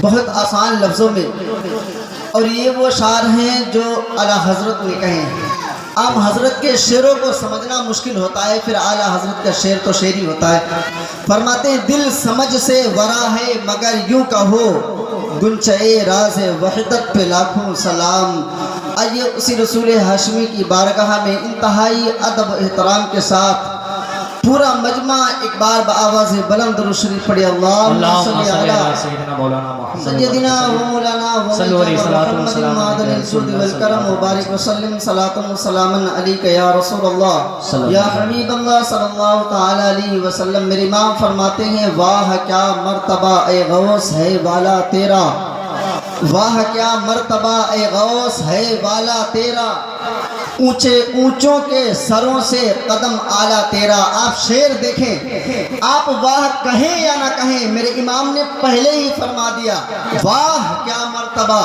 بہت آسان لفظوں میں، اور یہ وہ شعر ہیں جو اعلیٰ حضرت نے کہے ہیں۔ عام حضرت کے شعروں کو سمجھنا مشکل ہوتا ہے، پھر اعلیٰ حضرت کا شعر تو شعر ہی ہوتا ہے۔ فرماتے ہیں دل سمجھ سے ورا ہے مگر یوں کہو، گنچے راز وحدت پہ لاکھوں سلام۔ آئیے اسی رسول ہاشمی کی بارگاہ میں انتہائی ادب و احترام کے ساتھ پورا مجمع ایک بار بآواز بلند درود شریف پڑھے۔ اللہم صلی علی سیدنا و مولانا و محمد معدن الجود والکرم وبارک وسلم صلاۃ و سلاما علیک یا رسول اللہ یا حبیب اللہ صلی اللہ تعالی علیہ وسلم۔ میرے امام فرماتے ہیں واہ کیا مرتبہ اے غوث ہے والا تیرا، واہ کیا مرتبہ اے غوث ہے والا تیرا، اونچے اونچوں کے سروں سے قدم اعلیٰ تیرا۔ آپ شعر دیکھیں، آپ واہ کہیں یا نہ کہیں، میرے امام نے پہلے ہی فرما دیا واہ کیا مرتبہ۔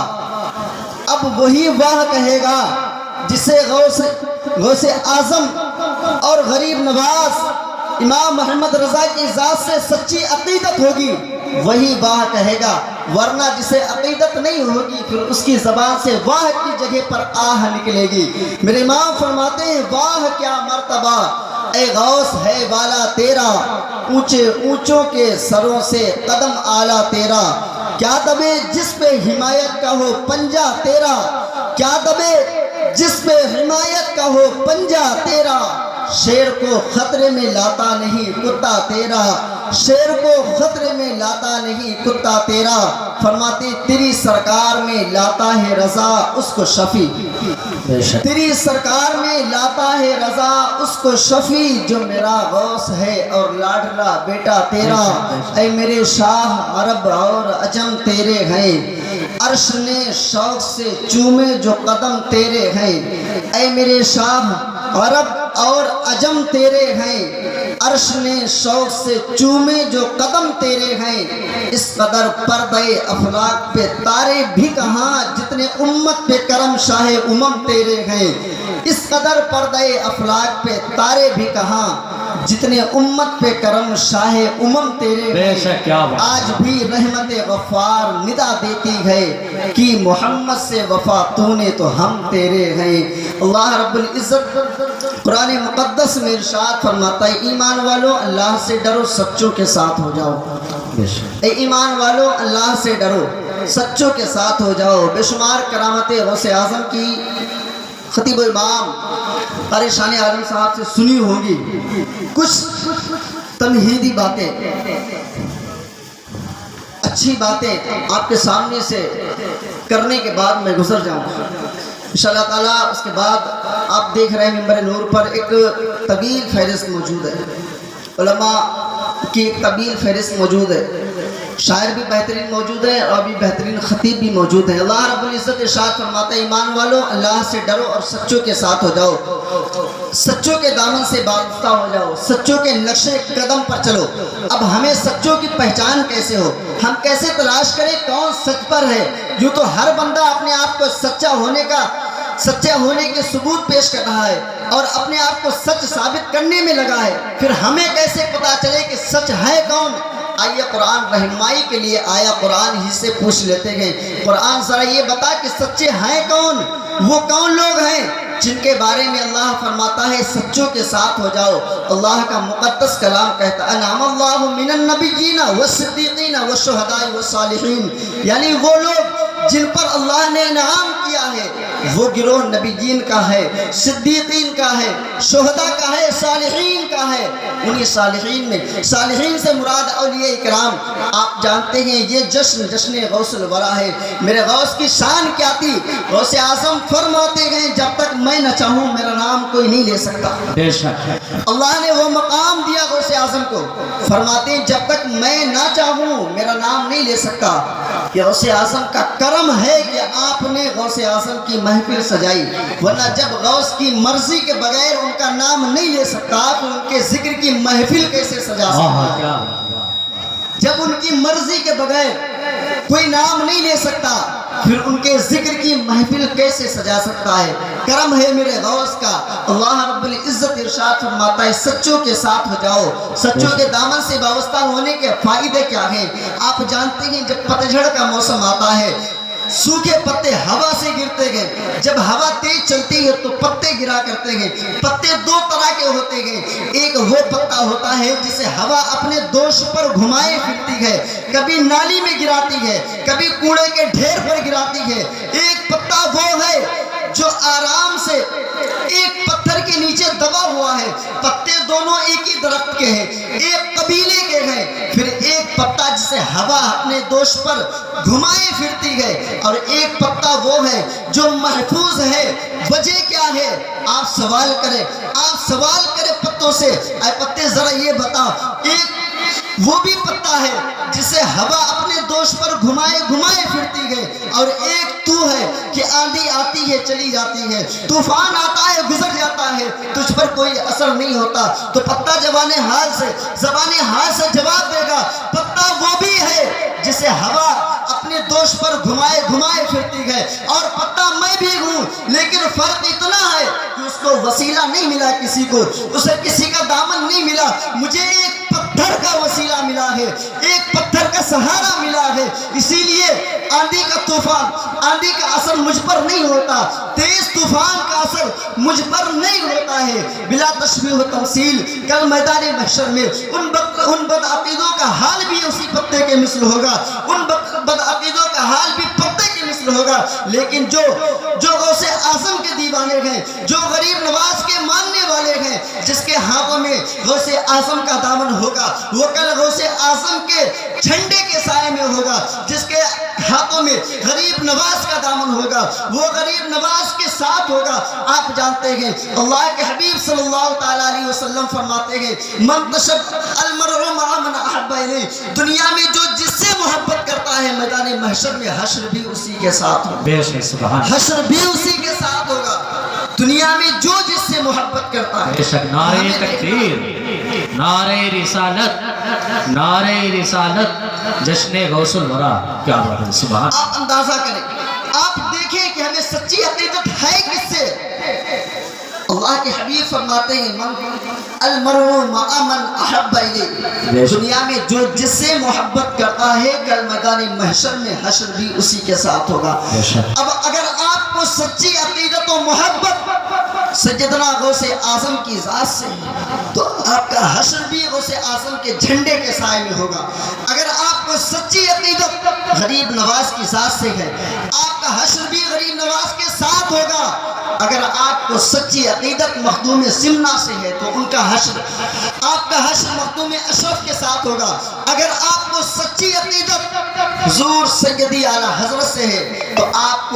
اب وہی واہ کہے گا جسے غوث اعظم اور غریب نواز امام محمد رضا کی ذات سے سچی عقیدت ہوگی، وہی واہ کہے گا، ورنہ جسے عقیدت نہیں ہوگی پھر اس کی زبان سے واہ کی جگہ پر آہ نکلے گی۔ میرے امام فرماتے ہیں واہ کیا مرتبہ اے غوث ہے والا تیرا، اونچے اونچوں کے سروں سے قدم اعلیٰ تیرا، کیا دبے جس پہ حمایت کا ہو پنجہ تیرا، کیا دبے جس پہ حمایت کا ہو پنجہ تیرا، شیر کو خطرے میں لاتا نہیں کتا تیرا، شیر کو خطرے میں لاتا نہیں کتا تیرا۔ فرماتے تیری سرکار میں لاتا ہے رضا اس کو شفیع، تیری سرکار میں لاتا ہے رضا اس کو شفیع، جو میرا غوث ہے اور لاڈلا بیٹا تیرا۔ اے میرے شاہ عرب اور عجم تیرے ہیں، عرش نے شوق سے چومے جو قدم تیرے ہیں۔ اے میرے شاہ عرب اور عجم تیرے ہیں، عرش نے شوق سے چومے جو قدم تیرے ہیں۔ اس قدر پردے افلاک پہ تارے بھی کہاں جتنے امت پہ کرم شاہ امم تیرے ہیں، اس قدر پردے افلاک پہ تارے بھی کہاں جتنے امت پہ کرم شاہ امم تیرے ہیں۔ آج بھی رحمت غفار ندا دیتی ہے کہ محمد سے وفا تو نے تو ہم تیرے ہیں۔ اللہ رب العزت قرآن مقدس میں ارشاد فرماتا ہے ایمان والو اللہ سے ڈرو سچوں کے ساتھ ہو جاؤ، اے ایمان والو اللہ سے ڈرو سچوں کے ساتھ ہو جاؤ۔ بے شمار کرامت غوث اعظم کی خطیب امام قاری شان عالم صاحب سے سنی ہوگی، کچھ تمہیدی باتیں، اچھی باتیں آپ کے سامنے سے کرنے کے بعد میں گزر جاؤں گا انشاءاللہ تعالیٰ۔ اس کے بعد آپ دیکھ رہے ہیں ممبر نور پر ایک طویل فہرست موجود ہے، علماء کی ایک طویل فہرست موجود ہے، شاعر بھی بہترین موجود ہے اور بھی بہترین خطیب بھی موجود ہے۔ اللہ رب العزت ارشاد فرماتا ہے ایمان والو اللہ سے ڈرو اور سچوں کے ساتھ ہو جاؤ، سچوں کے دامن سے وابستہ ہو جاؤ، سچوں کے نقش قدم پر چلو۔ اب ہمیں سچوں کی پہچان کیسے ہو، ہم کیسے تلاش کریں کون سچ پر ہے؟ یوں تو ہر بندہ اپنے آپ کو سچا ہونے کے ثبوت پیش کر رہا ہے اور اپنے آپ کو سچ ثابت کرنے میں لگا ہے، پھر ہمیں کیسے پتا چلے کہ سچ ہے کون؟ آئیے قرآن رہنمائی کے لیے آیا، قرآن ہی سے پوچھ لیتے ہیں قرآن ذرا یہ بتا کہ سچے ہیں کون؟ وہ کون لوگ ہیں جن کے بارے میں اللہ فرماتا ہے سچوں کے ساتھ ہو جاؤ؟ اللہ کا مقدس کلام کہتا ہے انعم اللہ من النبیین والصدیقین والشہداء والصالحین، یعنی وہ لوگ جن پر اللہ نے انعام کیا ہے وہ گروہ نبیین کا ہے، صدیقین کا ہے، شہداء کا ہے، صالحین کا ہے۔ انہی صالحین میں صالحین سے مراد اولیاء اکرام۔ آپ جانتے ہیں یہ جشن غوث الورا ہے۔ میرے غوث کی شان کیا تھی؟ غوث اعظم فرماتے ہیں جب تک میں نہ چاہوں میرا نام کوئی نہیں لے سکتا۔ اللہ نے وہ مقام دیا غوث اعظم کو، فرماتے ہیں جب تک میں نہ چاہوں میرا نام نہیں لے سکتا۔ یہ غوث اعظم کا کرم ہے کہ آپ نے غوث اعظم کی محفل سجائی، ورنہ جب غوث کی مرضی کے بغیر ان کا نام نہیں لے سکتا تو ان کے ذکر کی محفل کیسے سجا سکتا؟ جب ان کی مرضی کے بغیر کوئی نام نہیں لے سکتا پھر ان کے ذکر کی محفل کیسے سجا سکتا ہے؟ کرم ہے میرے غوث کا، اللہ رب العزت ارشاد فرماتا ہے سچوں کے ساتھ ہو جاؤ۔ سچوں کے دامن سے وابستہ ہونے کے فائدے کیا ہیں؟ آپ جانتے ہیں جب پتجھڑ کا موسم آتا ہے سوکھے پتے ہوا سے گرتے ہیں، جب ہوا تیز چلتی ہے تو پتے گرا کرتے ہیں۔ پتے دو طرح کے ہوتے ہیں، ایک وہ پتا ہوتا ہے جسے ہوا اپنے دوش پر گھمائے پھرتی ہے، کبھی نالی میں گراتی ہے، کبھی کوڑے کے ڈھیر پر گراتی ہے۔ ایک پتا وہ ہے جو آرام سے ایک پتھر کے نیچے دبا ہوا ہے، پتے دونوں ایک ہی درخت کے ہیں، ایک قبیلے کے ہیں۔ پھر ایک پتا جسے ہوا اپنے دوش پر گھمائے پھرتی ہے، اور ایک پتا وہ ہے جو محفوظ ہے۔ وجہ کیا ہے؟ آپ سوال کریں پتوں سے، اے پتے ذرا یہ بتا، ایک وہ بھی پتا ہے جسے ہوا اپنے دوش پر گھمائے پھرتی ہے، اور ایک تو ہے کہ آندھی آتی ہے چلی جاتی ہے، طوفان آتا ہے گزر جاتا ہے، تجھ پر کوئی اثر نہیں ہوتا۔ تو پتا زبان حال سے جواب دے گا، پتا وہ بھی ہے جسے ہوا اپنے دوش پر گھمائے پھرتی ہے، اور پتا میں بھی ہوں، لیکن فرق اتنا ہے کہ اس کو وسیلہ نہیں ملا، کسی کو اسے کسی کا دامن نہیں ملا، مجھے ایک پتھر کا وسیلہ ملا ہے، ایک پتھر کا سہارا ملا ہے۔ اسی لیے آندھی کا اثر مجھ پر نہیں ہوتا، تیز طوفان کا اثر مجھ پر نہیں ہوتا ہے۔ بلا تشبیہ و تمثیل کل میدان محشر میں ان بدعقیدوں کا حال بھی اسی پتے کے مثل ہوگا، ان بدعقیدوں کا حال بھی پتے کے مثل ہوگا۔ لیکن جو غوث اعظم کے دیوانے ہیں، جو غریب نواز کے ماننے والے ہیں، جس کے ہاتھوں میں غوث اعظم کا دامن ہوگا، وہ کل غوث اعظم کے جھنڈے کے سائے میں ہوگا۔ جس کے ہاتھوں میں غریب نواز کا دامن ہوگا، وہ غریب نواز کے ساتھ ہوگا۔ آپ جانتے ہیں اللہ کے حبیب صلی اللہ تعالیٰ علیہ وسلم فرماتے ہیں من تشب المرء مع من احب الیہ، دنیا میں جو جس سے محبت کرتا ہے میدان محشر میں حشر بھی اسی کے ساتھ ہوگا، بے شک سبحان حشر بھی اسی کے ساتھ ہوگا۔ دنیا میں جو جس سے محبت کرتا ہے، بے شک نعرہ تکبیر، نعرہ رسالت، جشن غوث الورا، کیا بات ہے سبحان۔ آپ اندازہ کریں، آپ دیکھیں کہ ہمیں سچی عقیدت ہے کس سے؟ اللہ کے حبیب فرماتے ہیں من المرء مع من احب الیہ، دنیا میں جو جس سے محبت کرتا ہے کل میدان محشر میں حشر بھی اسی کے ساتھ ہوگا۔ اب اگر آپ کو سچی عقیدت و محبت سیدنا غوث اعظم کی ذات سے تو آپ کا حشر بھی غوث اعظم کے جھنڈے کے سائے میں ہوگا۔ اگر آپ کو سچی عقیدت غریب نواز کی ذات سے ہے، آپ کا حشر بھی غریب نواز کے ساتھ ہوگا۔ اگر آپ کو سچی عقیدت مخدوم سمنا سے ہے تو ان کا حشر، آپ کا حشر مخدوم اشرف کے ساتھ ہوگا۔ اگر آپ کو سچی عقیدت حضور سیدی اعلیٰ حضرت سے ہے تو آپ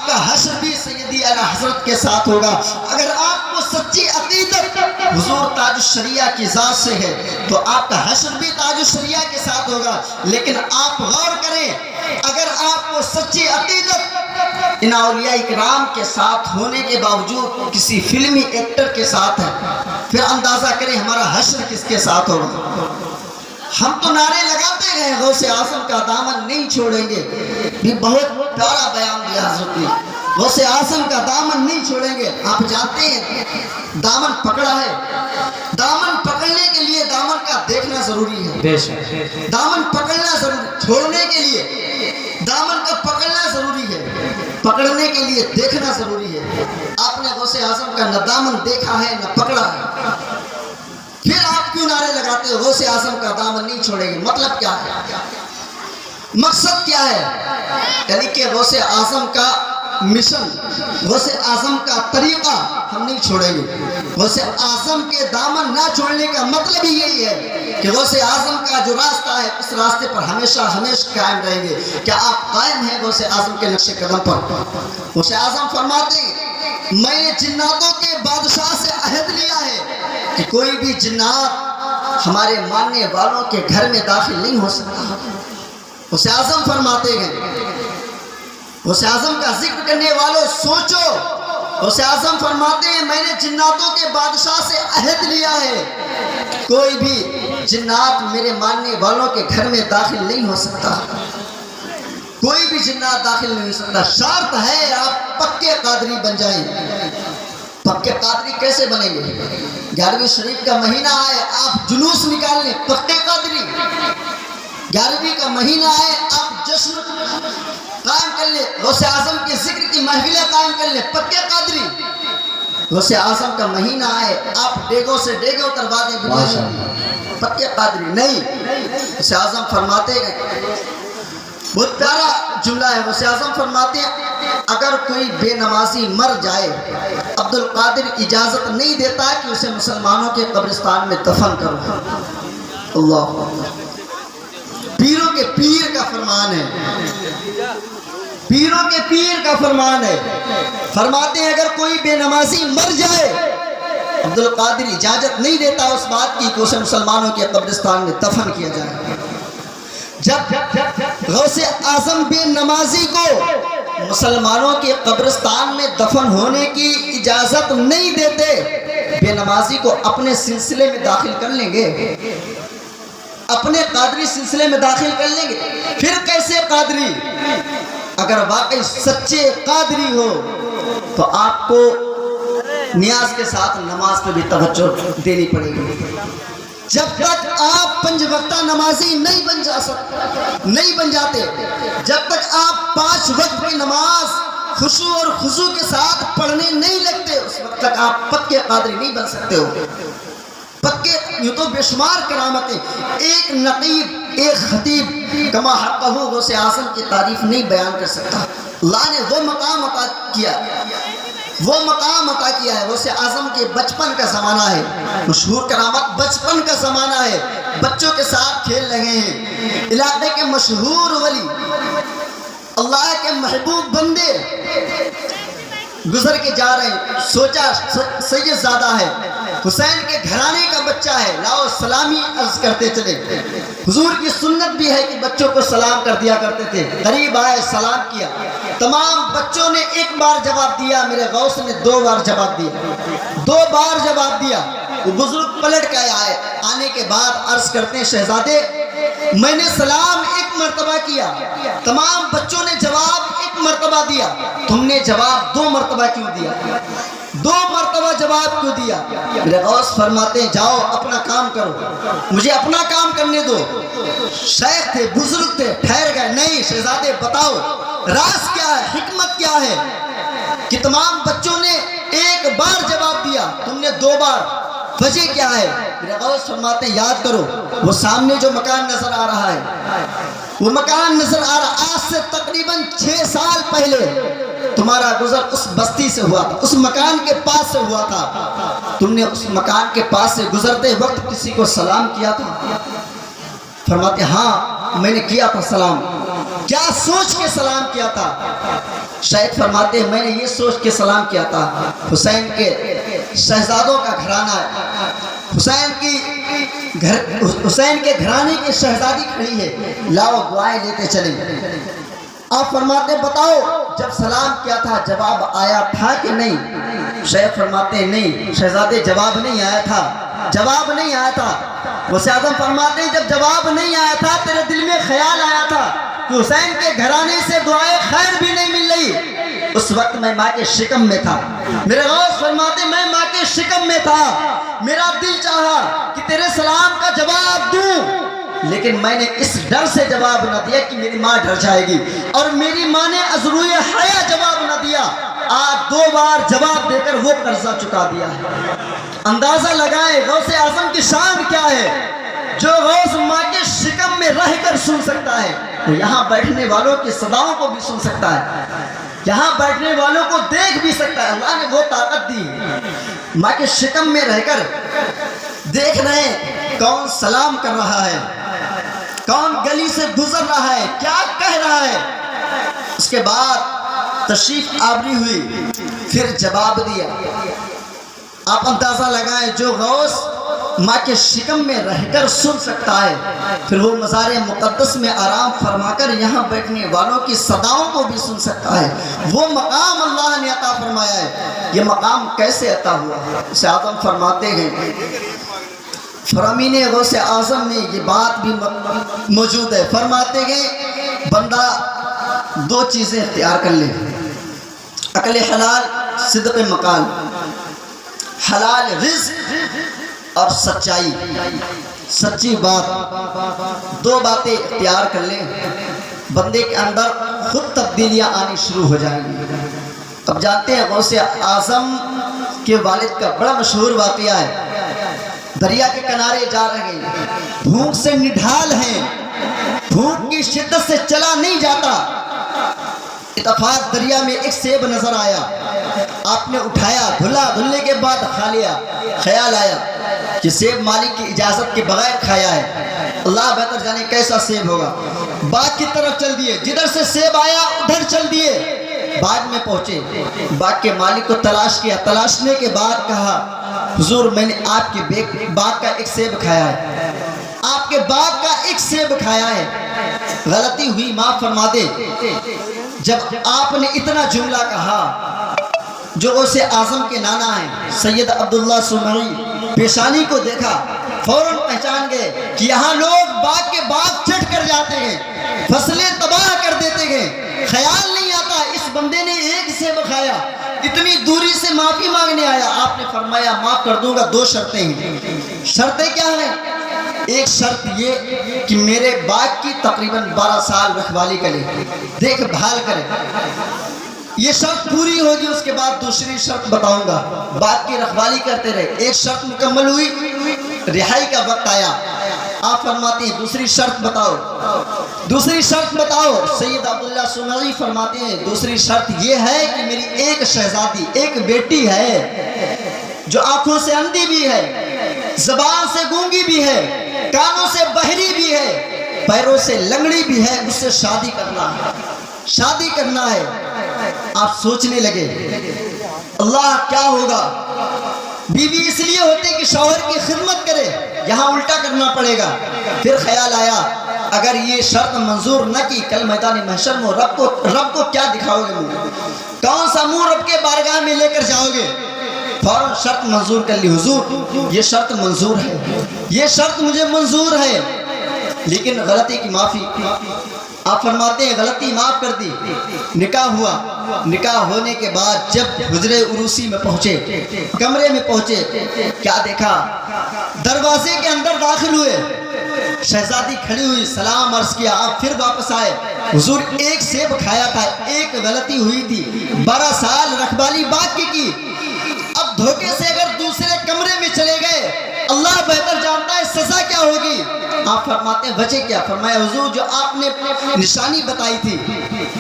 کا حشر بھی سیدی اعلیٰ حضرت کے ساتھ ہوگا۔ اگر آپ کو سچی عقیدت حضور تاج الشریعہ کی ذات سے ہے تو آپ کا حشر بھی تاج الشریعہ کے ساتھ ہوگا۔ لیکن آپ غور کریں، اگر آپ کو سچی عقیدت ان اولیاء اکرام کے ساتھ ہونے کے باوجود کسی فلمی ایکٹر کے ساتھ ہے، پھر اندازہ کریں ہمارا حشر کس کے ساتھ ہوگا۔ ہم تو نعرے لگاتے ہیں غوث اعظم کا دامن نہیں چھوڑیں گے، یہ بہت پیارا بیان دیا حضرت نے، غوث اعظم کا دامن نہیں چھوڑیں گے۔ آپ جانتے ہیں دامن پکڑا ہے، دامن پکڑنے کے لیے دامن کا دیکھنا ضروری ہے، دامن پکڑنا ضروری، چھوڑنے کے لیے دامن کا پکڑنا ضروری ہے، پکڑنے کے لیے دیکھنا ضروری ہے۔ آپ نے غوث اعظم کا نہ دامن دیکھا ہے نہ پکڑا ہے، پھر آپ کیوں نعرے لگاتے ہو غوث اعظم کا دامن نہیں چھوڑیں گے؟ مطلب کیا ہے؟ مقصد کیا ہے؟ یعنی کہ غوث اعظم کا مشن، غوث اعظم کا طریقہ ہم نہیں چھوڑیں گے۔ غوث اعظم کے دامن نہ چھوڑنے کا مطلب ہی یہی ہے کہ غوث اعظم کا جو راستہ ہے اس راستے پر ہمیشہ قائم رہیں گے۔ کیا آپ قائم ہیں غوث اعظم کے نقش قدم پر؟ غوث اعظم فرماتے ہیں میں نے جناتوں کے بادشاہ سے عہد لیا ہے کہ کوئی بھی جنات ہمارے ماننے والوں کے گھر میں داخل نہیں ہو سکتا۔ غوث اعظم فرماتے ہیں، غوث اعظم کا ذکر کرنے والوں سوچو، غوث اعظم فرماتے ہیں میں نے جناتوں کے بادشاہ سے عہد لیا ہے کوئی بھی جنات میرے ماننے والوں کے گھر میں داخل نہیں ہو سکتا۔ کوئی بھی جنات داخل نہیں ہو سکتا. شرط ہے آپ پکے قادری بن جائیں. پکے قادری کیسے بنیں گے؟ 11ویں شریف کا مہینہ ہے، آپ جلوس نکال لیں پکے قادری. 11ویں کا مہینہ ہے، آپ جشن قائم کر لیں، غوث اعظم کے ذکر کی محفلیں قائم کر لیں پکے قادری. غوث اعظم کا مہینہ ہے، آپ ڈیگوں سے ڈیگے اتروا دیں پکے قادری. نہیں، غوث اعظم فرماتے ہیں، بہت پیارا جملہ ہے. غوث اعظم فرماتے ہیں اگر کوئی بے نمازی مر جائے عبد القادر اجازت نہیں دیتا کہ اسے مسلمانوں کے قبرستان میں دفن کرو. اللہ، پیروں کے پیر کا فرمان ہے، پیروں کے پیر کا فرمان ہے. فرماتے ہیں اگر کوئی بے نمازی مر جائے عبد القادر اجازت نہیں دیتا اس بات کی کہ اسے مسلمانوں کے قبرستان میں دفن کیا جائے. جب غوث اعظم بے نمازی کو مسلمانوں کے قبرستان میں دفن ہونے کی اجازت نہیں دیتے، بے نمازی کو اپنے سلسلے میں داخل کر لیں گے، اپنے قادری سلسلے میں داخل کر لیں گے. پھر کیسے قادری؟ اگر واقعی سچے قادری ہو تو آپ کو نیاز کے ساتھ نماز پہ بھی توجہ دینی پڑے گی. جب تک آپ 5 وقتہ نمازی نہیں بن جاتے، جب تک آپ 5 وقت کی نماز خشوع اور خضوع کے ساتھ پڑھنے نہیں لگتے، اس وقت تک آپ پکے قادری نہیں بن سکتے ہو. پکے یوں تو بے شمار کرامتیں، ایک نقیب، ایک خطیب کما حقہ غوث اعظم کی تعریف نہیں بیان کر سکتا. اللہ نے وہ مقام عطا کیا، وہ مقام عطا کیا ہے. غوث اعظم کے بچپن کا زمانہ ہے، مشہور کرامت بچپن کا زمانہ ہے، بچوں کے ساتھ کھیل رہے ہیں. علاقے کے مشہور ولی، اللہ کے محبوب بندے گزر کے جا رہے ہیں. سوچا سید زادہ ہے، حسین کے گھرانے کا بچہ ہے، لاؤ سلامی عرض کرتے چلے. حضور کی سنت بھی ہے کہ بچوں کو سلام کر دیا کرتے تھے. قریب آئے، سلام کیا، تمام بچوں نے ایک بار جواب دیا، میرے غوث نے 2 بار جواب دیا، 2 بار جواب دیا. وہ بزرگ پلٹ کے آئے، آنے کے بعد عرض کرتے ہیں شہزادے میں نے سلام 1 مرتبہ کیا، تمام بچوں نے جواب 1 مرتبہ دیا، تم نے جواب 2 مرتبہ کیوں دیا؟ 2 مرتبہ جواب کیوں دیا؟ میرے غوث فرماتے ہیں جاؤ اپنا کام کرو، مجھے اپنا کام کرنے دو. شیخ تھے، بزرگ تھے، ٹھہر گئے. نہیں شہزادے بتاؤ راز کیا ہے، حکمت کیا ہے کہ تمام بچوں نے 1 بار جواب دیا، تم نے 2 بار، وجہ کیا ہے؟ میرے غوث فرماتے ہیں یاد کرو، وہ سامنے جو مکان نظر آ رہا ہے، وہ مکان نظر آ رہا، آج سے تقریباً 6 سال پہلے تمہارا گزر اس بستی سے ہوا تھا، اس مکان کے پاس سے ہوا تھا. تم نے اس مکان کے پاس سے گزرتے وقت کسی کو سلام کیا تھا؟ فرماتے ہاں میں نے کیا تھا سلام. کیا سوچ کے سلام کیا تھا؟ شیخ فرماتے ہیں میں نے یہ سوچ کے سلام کیا تھا حسین کے شہزادوں کا گھرانہ ہے، حسین کے گھرانے کی شہزادی کھڑی ہے، لاؤ دعائیں لیتے چلیں. آپ فرماتے بتاؤ جب سلام کیا تھا جواب آیا تھا کہ نہیں؟ شیخ فرماتے ہیں نہیں شہزادے جواب نہیں آیا تھا، جواب نہیں آیا تھا. غوث اعظم فرماتے ہیں جب جواب نہیں آیا تھا تیرے دل میں خیال آیا تھا کہ حسین کے گھرانے سے دعائیں خیر بھی نہیں مل رہی، اس وقت میں ماں کے شکم میں تھا. میرے غوث فرماتے میں ماں کے شکم میں تھا، میرا دل چاہا کہ تیرے سلام کا جواب دوں، لیکن میں نے اس ڈر سے جواب نہ دیا کہ میری ماں ڈر جائے گی، اور میری ماں نے عذروئے حیا جواب نہ دیا. آج 2 بار جواب دے کر وہ قرضہ چکا دیا ہے. اندازہ لگائیں غوث اعظم کی شان کیا ہے. جو غوث ماں کے شکم میں رہ کر سن سکتا ہے وہ یہاں بیٹھنے والوں کی صداؤں کو بھی سن سکتا ہے، یہاں بیٹھنے والوں کو دیکھ بھی سکتا ہے. اللہ نے وہ طاقت دی. ماں کے شکم میں رہ کر دیکھ رہے ہیں کون سلام کر رہا ہے، کون گلی سے گزر رہا ہے، کیا کہہ رہا ہے. اس کے بعد تشریف آوری ہوئی، پھر جواب دیا. آپ اندازہ لگائیں جو غوث ماں کے شکم میں رہ کر سن سکتا ہے پھر وہ مزار مقدس میں آرام فرما کر یہاں بیٹھنے والوں کی صداؤں کو بھی سن سکتا ہے. وہ مقام اللہ نے عطا فرمایا ہے. یہ مقام کیسے عطا ہوا؟ غوث اعظم فرماتے ہیں فرامین غوث اعظم میں یہ بات بھی موجود ہے. فرماتے ہیں بندہ دو چیزیں اختیار کر لیں، عقل حلال، صدق مقال، حلال رزق اور سچائی، سچی بات، دو باتیں اختیار کر لیں، بندے کے اندر خود تبدیلیاں آنی شروع ہو جائیں گی۔ اب جانتے ہیں غوث اعظم کے والد کا بڑا مشہور واقعہ ہے، دریا کے کنارے جا رہے ہیں، بھوک سے نڈھال ہیں، بھوک کی شدت سے چلا نہیں جاتا، اتفاق دریا میں ایک سیب نظر آیا، آپ نے اٹھایا، دھلا، دھلنے کے بعد کھا لیا، خیال آیا کہ سیب مالک کی اجازت کے بغیر کھایا ہے، اللہ بہتر جانے کیسا سیب ہوگا، باغ کی طرف چل دیے، جدھر سے سیب آیا ادھر چل دیے، باغ میں پہنچے، باغ کے مالک کو تلاش کیا، تلاشنے کے بعد کہا حضور میں نے آپ کے باغ کا ایک سیب کھایا ہے، آپ کے باغ کا ایک سیب کھایا ہے، غلطی ہوئی معاف فرما دے۔ جب آپ نے اتنا جملہ کہا، جو غوث اعظم کے نانا ہیں سید عبداللہ سمعی پیشانی کو دیکھا، فوراً پہچان گئے کہ یہاں لوگ باغ کے باغ چٹ کر جاتے ہیں، فصلیں تباہ کر دیتے ہیں، خیال نہیں آتا اس بندے نے ایک سیب کھایا، اتنی دوری سے معافی مانگنے آیا۔ آپ نے فرمایا معاف کر دوں گا، دو شرطیں ہیں۔ شرطیں کیا ہیں؟ ایک شرط یہ کہ میرے باغ کی تقریباً 12 سال رکھوالی کرے، دیکھ بھال کرے، یہ شرط پوری ہوگی، اس کے بعد دوسری شرط بتاؤں گا، باغ کی رکھوالی کرتے رہے۔ ایک شرط مکمل ہوئی، رہائی کا وقت آیا، آپ فرماتے ہیں دوسری شرط بتاؤ، دوسری شرط بتاؤ۔ سید عبداللہ سمعی فرماتے ہیں دوسری شرط یہ ہے کہ میری ایک شہزادی، ایک بیٹی ہے جو آنکھوں سے اندھی بھی ہے، زبان سے گونگی بھی ہے، کانوں سے بہری بھی ہے، پیروں سے لنگڑی بھی ہے، اس سے شادی کرنا ہے، شادی کرنا ہے۔ آپ سوچنے لگے اللہ کیا ہوگا، بیوی اس لیے ہوتی کہ شوہر کی خدمت کرے، یہاں الٹا کرنا پڑے گا۔ پھر خیال آیا اگر یہ شرط منظور نہ کی، کل میدان محشر میں رب کو کیا دکھاؤ گے، منہ کون سا منہ رب کے بارگاہ میں لے کر جاؤ گے؟ فوراً شرط منظور کر لی، حضور یہ شرط منظور ہے، یہ شرط مجھے منظور ہے، لیکن غلطی کی معافی۔ آپ فرماتے ہیں غلطی معاف کر دی، نکاح ہوا، نکاح ہونے کے بعد جب حجرے عروسی میں پہنچے، کمرے میں پہنچے، کیا دیکھا، دروازے کے اندر داخل ہوئے، شہزادی کھڑی ہوئی، سلام عرض کیا، آپ پھر واپس آئے، حضور ایک سیب کھایا تھا، ایک غلطی ہوئی تھی، 12 سال رکھوالی باغ کی، اب دھوکے سے اگر دوسرے کمرے میں چلے گئے، اللہ بہتر جانتا ہے سزا کیا ہوگی۔ آپ فرماتے ہیں وجہ کیا؟ فرمایا حضور جو آپ نے نشانی بتائی تھی،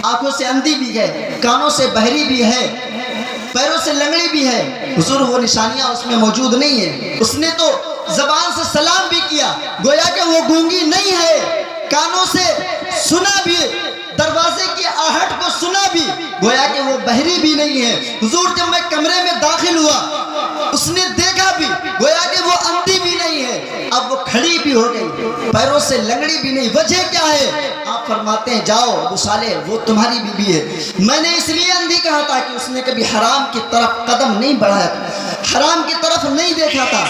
آنکھوں سے اندھی بھی ہے، کانوں سے بہری بھی ہے، پیروں سے لنگڑی بھی ہے، حضور وہ نشانیاں اس میں موجود نہیں ہیں، اس نے تو زبان سے سلام بھی کیا، گویا کہ وہ گونگی نہیں ہے، کانوں سے سنا بھی، دروازے کی آہٹ کو سنا بھی، گویا کہ وہ بہری بھی نہیں ہے۔ حضور جب میں کمرے میں داخل ہوا، اس نے دیکھا بھی، گویا کہ وہ اندھی بھی نہیں ہے، اب وہ کھڑی بھی ہو گئی، پیروں سے لنگڑی بھی نہیں، وجہ کیا ہے؟ آپ فرماتے ہیں جاؤ ابو صالح وہ تمہاری بیوی ہے، میں نے اس لیے اندھی کہا تھا کہ اس نے کبھی حرام کی طرف قدم نہیں بڑھایا تھا، حرام کی طرف نہیں دیکھا تھا،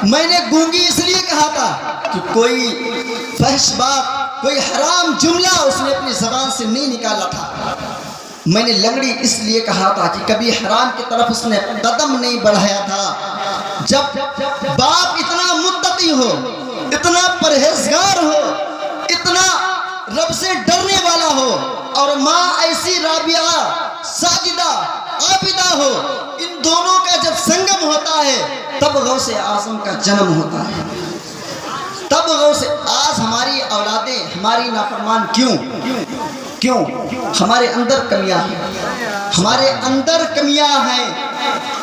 میں نے گونگی اس لیے کہا تھا کہ کوئی فحش بات، کوئی حرام جملہ اس نے اپنی زبان سے نہیں نکالا تھا، میں نے لنگڑی اس لیے کہا تھا کہ کبھی حرام کی طرف اس نے قدم نہیں بڑھایا تھا۔ جب باپ اتنا متقی ہو، اتنا پرہیزگار ہو، اتنا رب سے ڈرنے والا ہو، اور ماں ایسی رابعہ ساجدہ عابدہ ہو، ان دونوں کا جب سنگم ہوتا ہے تب غوث اعظم کا جنم ہوتا ہے، تب غوث۔ آج ہماری اولادیں ہماری نافرمان کیوں؟ ہمارے اندر کمیاں ہیں، ہمارے اندر کمیاں ہیں۔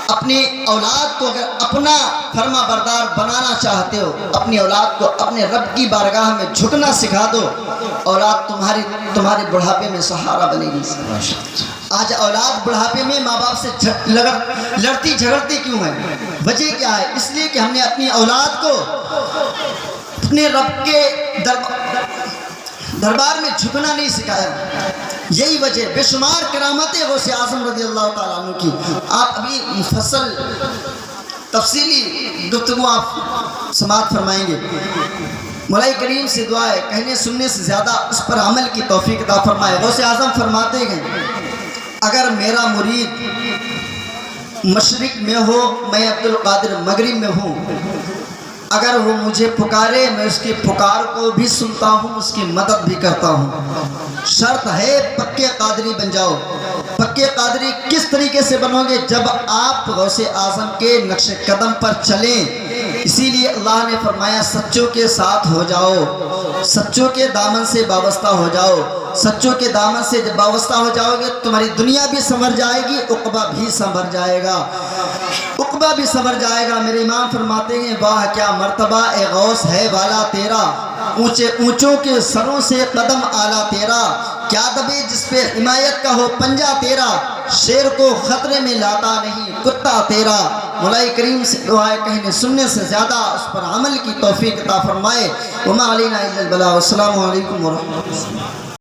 اپنی اولاد کو اگر اپنا فرما بردار بنانا چاہتے ہو، اپنی اولاد کو اپنے رب کی بارگاہ میں جھکنا سکھا دو، اولاد تمہارے بڑھاپے میں سہارا بنے گی۔ آج اولاد بڑھاپے میں ماں باپ سے لڑتی جھگڑتی کیوں ہے؟ وجہ کیا ہے؟ اس لیے کہ ہم نے اپنی اولاد کو اپنے رب کے دربار میں جھکنا نہیں سکھایا۔ یہی وجہ، بے شمار کرامتیں غوث اعظم رضی اللہ تعالیٰ عنہ کی، آپ ابھی مفصل تفصیلی گفتگو آپ سماعت فرمائیں گے۔ مولا کریم سے دعا ہے کہنے سننے سے زیادہ اس پر عمل کی توفیق عطا فرمائے۔ غوث اعظم فرماتے ہیں اگر میرا مرید مشرق میں ہو، میں عبد القادر مغرب میں ہوں، اگر وہ مجھے پکارے میں اس کی پکار کو بھی سنتا ہوں، اس کی مدد بھی کرتا ہوں۔ شرط ہے پکے قادری بن جاؤ۔ پکے قادری کس طریقے سے بنو گے؟ جب آپ غوث اعظم کے نقش قدم پر چلیں۔ اسی لیے اللہ نے فرمایا سچوں کے ساتھ ہو جاؤ، سچوں کے دامن سے وابستہ ہو جاؤ۔ سچوں کے دامن سے جب وابستہ ہو جاؤ گے تمہاری دنیا بھی سنور جائے گی، عقبہ بھی سنور جائے گا، عقبہ بھی سنور جائے گا۔ میرے امام فرماتے ہیں واہ کیا مرتبہ اے غوث ہے والا تیرا، اونچے اونچوں کے سروں سے قدم آلا تیرا، کیا دبے جس پہ حمایت کا ہو پنجہ تیرا، شیر کو خطرے میں لاتا نہیں کتا تیرا۔ مولا کریم سے دعائے کہنے سننے سے زیادہ اس پر عمل کی توفیق عطا فرمائے۔ وما علینا الا البلاغ۔ السلام علیکم ورحمۃ اللہ۔